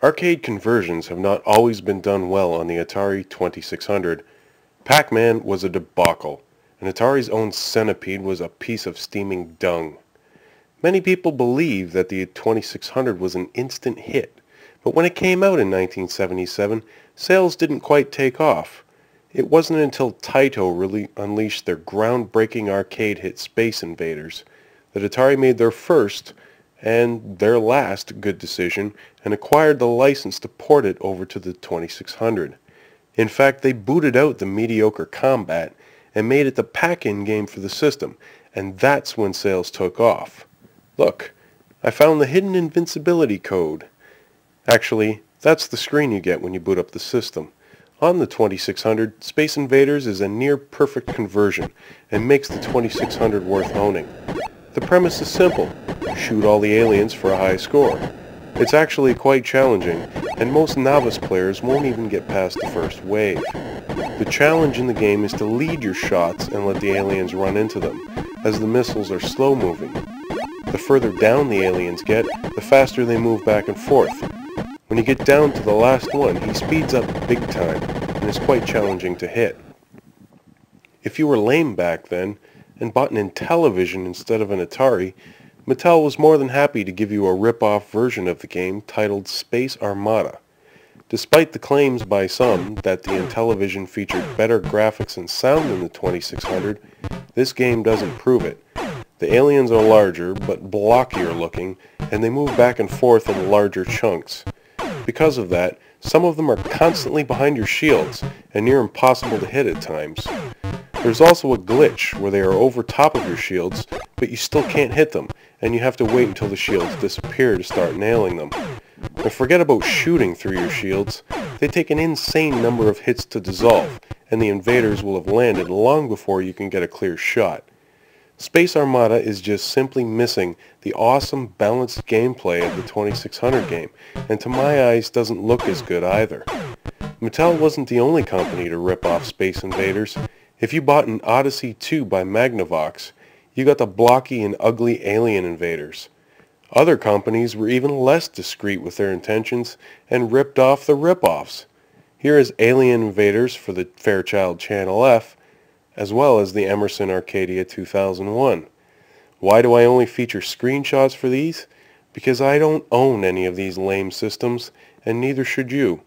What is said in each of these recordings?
Arcade conversions have not always been done well on the Atari 2600. Pac-Man was a debacle, and Atari's own Centipede was a piece of steaming dung. Many people believe that the 2600 was an instant hit, but when it came out in 1977, sales didn't quite take off. It wasn't until Taito unleashed their groundbreaking arcade hit Space Invaders that Atari made their first and their last good decision and acquired the license to port it over to the 2600. In fact, they booted out the mediocre Combat and made it the pack-in game for the system, and that's when sales took off. Look, I found the hidden invincibility code. Actually, that's the screen you get when you boot up the system. On the 2600, Space Invaders is a near-perfect conversion and makes the 2600 worth owning. The premise is simple: shoot all the aliens for a high score. It's actually quite challenging, and most novice players won't even get past the first wave. The challenge in the game is to lead your shots and let the aliens run into them, as the missiles are slow-moving. The further down the aliens get, the faster they move back and forth. When you get down to the last one, he speeds up big time, and is quite challenging to hit. If you were lame back then, and bought an Intellivision instead of an Atari, Mattel was more than happy to give you a rip-off version of the game titled Space Armada. Despite the claims by some that the Intellivision featured better graphics and sound than the 2600, this game doesn't prove it. The aliens are larger, but blockier looking, and they move back and forth in larger chunks. Because of that, some of them are constantly behind your shields, and near impossible to hit at times. There's also a glitch where they are over top of your shields, but you still can't hit them, and you have to wait until the shields disappear to start nailing them. And forget about shooting through your shields. They take an insane number of hits to dissolve, and the invaders will have landed long before you can get a clear shot. Space Armada is just simply missing the awesome balanced gameplay of the 2600 game, and to my eyes doesn't look as good either. Mattel wasn't the only company to rip off Space Invaders. If you bought an Odyssey II by Magnavox, you got the blocky and ugly Alien Invaders. Other companies were even less discreet with their intentions and ripped off the rip-offs. Here is Alien Invaders for the Fairchild Channel F, as well as the Emerson Arcadia 2001. Why do I only feature screenshots for these? Because I don't own any of these lame systems, and neither should you.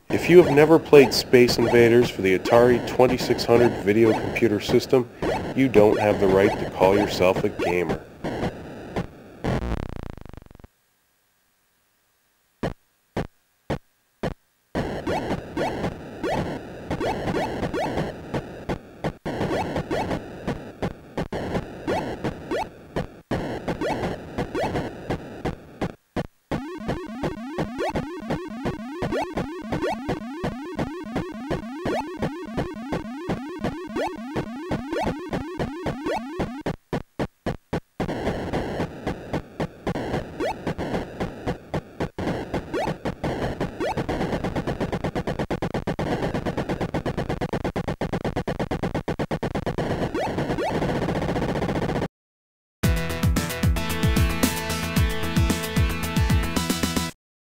If you have never played Space Invaders for the Atari 2600 video computer system, you don't have the right to call yourself a gamer.